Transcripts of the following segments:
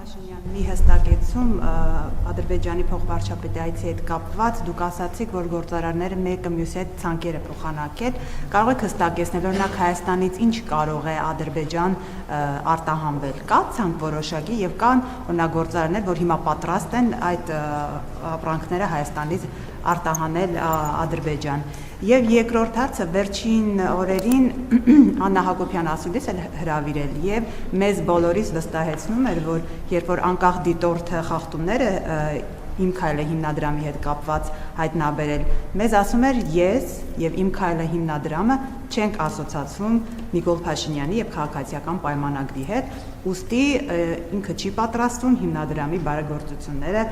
Փաշինյան, մի հստակեցում Ադրբեջանի փոխվարչապետի այցի հետ կապված դուք ասացիք, որ գործարարները մեկը մյուսի հետ ցանկեր է փոխանակել, կարող եք հստակեցնել, օրինակ Հայաստանից ինչ կարող է Ադրբեջան արտահանվել, կա ցանկ որոշակի եւ կան օրինակ գործարարներ, որ հիմա պատրաստ են այդ ապրանքները Հայաստանից արտահանել Ադրբեջան։ Եվ երկրորդ հարցը վերջին օրերին Աննա Հակոբյան ասուլիս էլ հրավիրել եւ մեզ բոլորիս վստահեցնում էր, որ երբ որ անկախ դիտորդը խախտումները Իմ քայլը հիմնադրամի հետ կապված հայտնաբերել, մեզ ասում էր ես եւ Իմ քայլը հիմնադրամը չենք ասոցացվում Նիկոլ Փաշինյանի եւ քաղաքացիական պայմանագրի հետ, ուստի ինքը չի պատրաստվում հիմնադրամի բարեգործությունները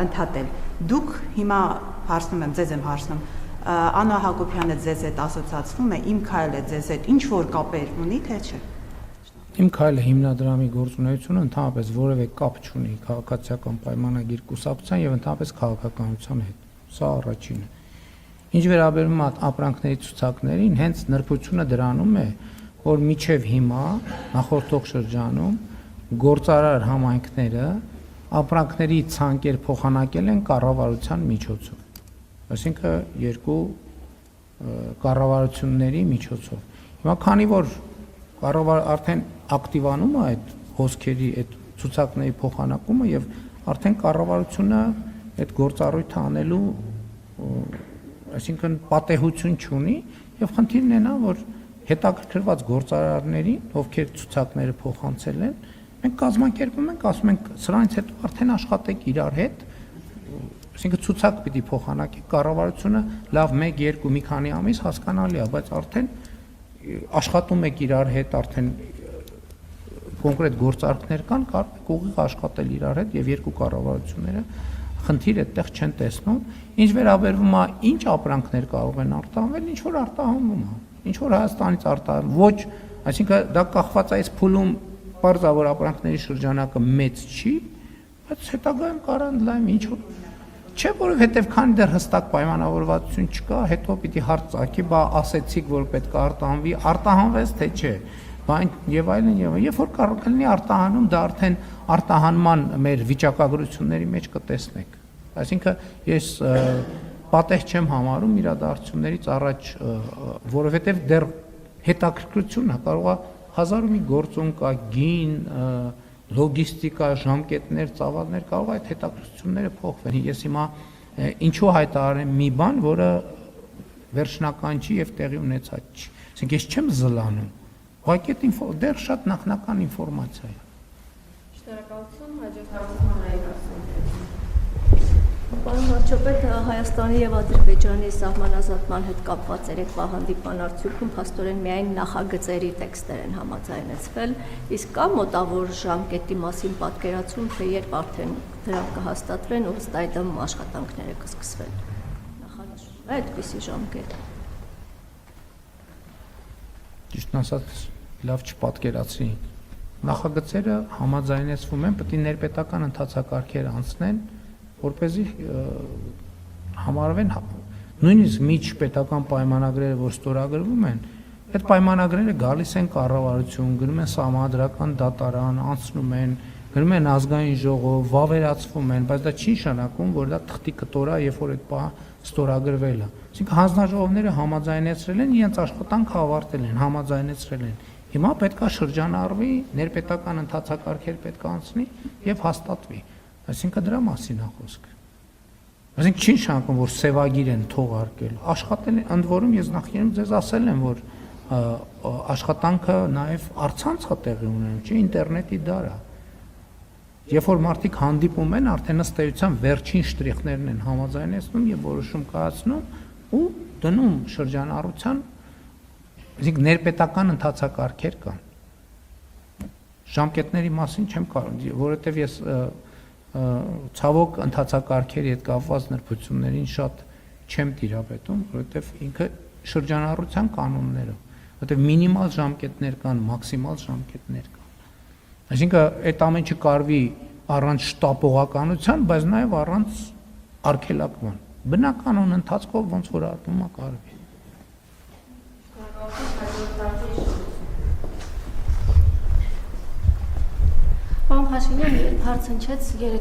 ընդհատել։ Դուք հիմա հարցնում եմ, ձեզ եմ հարցնում, Աննա Հակոբյանը ձեզ հետ ասոցացվում է, Իմ քայլը ձեզ հետ ինչ որ կապեր ունի, թե չէ։ Իմ քայլը հիմնադրամի գործունեությունը ընդհանրապես որևէ կապ չունի քաղաքացիական պայմանագիր կուսակցության եւ ընդհանրապես քաղաքականության հետ։ Սա առաջինը։ Ինչ վերաբերում է ապրանքների ցուցակներին, հենց նրբությունը դրանում է, որ միջև հիմա նախորդող շրջանում գործարար համայնքները ապրանքների ցանկեր փոխանակել են կառավարության միջոցով։ Այսինքն երկու կառավարությունների միջոցով։ Հիմա քանի որ կառավարը արդեն ակտիվանում է այդ հոսքերի, այդ ցուցակների փոխանակումը եւ արդեն կառավարությունը այդ գործառույթը անելու, այսինքն պատեհություն չունի եւ խնդիրն է նա, որ հետաքրքրված գործարարներին, ովքեր ցուցակները փոխանցել են, մենք կազմակերպում ենք, ասում ենք սրանից հետո արդեն աշխատեք իրար հետ, այսինքն ցուցակ պիտի փոխանակի, կառավարությունը լավ 1-2 մի քանի ամիս հասկանալի է, բայց արդեն աշխատում եք իրար հետ, արդեն կոնկրետ գործարքներ կան, կարող եք ուղիղ աշխատել իրար հետ եւ երկու կառավարությունները խնդիր այդտեղ չեն տեսնում։ Ինչ վերաբերվում է ինչ ապրանքներ կարող են արտահանվել, ինչ որ արտահանվում է, ինչ որ Հայաստանից արտահանվում, ոչ, այսինքն դա կախված է այս փուլում բարձր ապրանքների շրջանակը մեծ չի, բայց հետագայում կարան լայմ ինչ որ չէ, որովհետև քանի դեռ հստակ պայմանավորվածություն չկա, հետո պիտի հարց ծագի, բա ասեցիք, որ պետք է արտահանվի, արտահանվեց թե չէ, բան եւ այլն եւ երբ որ կլինի արտահանում, դա արդեն արտահանման մեր վիճակագրությունների մեջ կտեսնեք։ Այսինքն ես պատեհ չեմ համարում իրադարձություններից առաջ, որովհետև դեռ հետաքրքրությունն է, կարող է հազար ու մի գործոն կա, գին, լոգիստիկա, ժամկետներ, ծավալներ, կարող է այդ հետաքրքրությունները փոխվեն։ Ես հիմա ինչու հայտարարեմ մի բան, որը վերջնական չի եւ տեղի ունեցած չի։ Այսինքն ես չեմ զլանում։ Ուղղակի այդ դեռ շատ նախնական ինֆորմացիա է։ Շնորհակալություն, հաջորդ հարցը Պարոն վարչապետ, Հայաստանի եւ Ադրբեջանի սահմանազատման հետ կապված երեկվա հանդիպման արդյունքում փաստորեն միայն նախագծերի տեքստեր են համաձայնեցվել, իսկ կա մոտավոր ժամկետի մասին պատկերացում, թե երբ արդեն դրանք կհաստատվեն ու ըստ այդմ աշխատանքները կսկսվեն։ Նախանշվում է այդպիսի ժամկետ։ Ճիշտն ասած, լավ չպատկերացրի։ Նախագծերը համաձայնեցվում են, պետք է ներպետական ընթացակարգեր անցնեն, որպեսզի համարվեն նույնիսկ միջպետական պայմանագրերը, որ ստորագրվում են, այդ պայմանագրերը գալիս են կառավարություն, գնում են սահմանադրական դատարան, անցնում են, գնում են ազգային ժողով, վավերացվում են, բայց դա չի նշանակում, որ դա թղթի կտոր է, երբ որ այդ պահը ստորագրվել է։ Այսինքն հանձնաժողովները համաձայնեցրել են, իրենց աշխատանքը ավարտել են, համաձայնեցրել են։ Հիմա պետք է շրջանառվի, ներպետական ընթացակարգեր պետք է անցնի եւ հաստատվի։ Այսինքն դրա մասին է խոսքը։ Այսինքն չի նշանակում, որ սևագիր են թողարկել, աշխատել են, ընդ որում ես նախկինում ձեզ ասել եմ, որ աշխատանքը նաև առցանց է տեղի ունենում, չէ, ինտերնետի դար է։ Երբ որ մարդիկ հանդիպում են, արդեն ըստ էության վերջին շտրիխներն են համաձայնեցնում եւ որոշում կայացնում ու դնում շրջանառության, այսինքն ներպետական ընթացակարգեր կան։ Ժամկետների մասին չեմ կարող, որովհետեւ ես ցավոք ընթացակարգերի հետ կապված նրբություններին շատ չեմ տիրապետում, որովհետև ինքը շրջանառության կանոններով, որովհետև մինիմալ ժամկետներ կան, մաքսիմալ ժամկետներ կան։ Այսինքն այդ ամեն ինչը կարվի առանց շտապողականության, բայց նաև առանց արգելակման։ Բնականon ընթացքով ոնց որ արվում է կարվի։ Պարոն Փաշինյանը երբ հարց հնչեց 3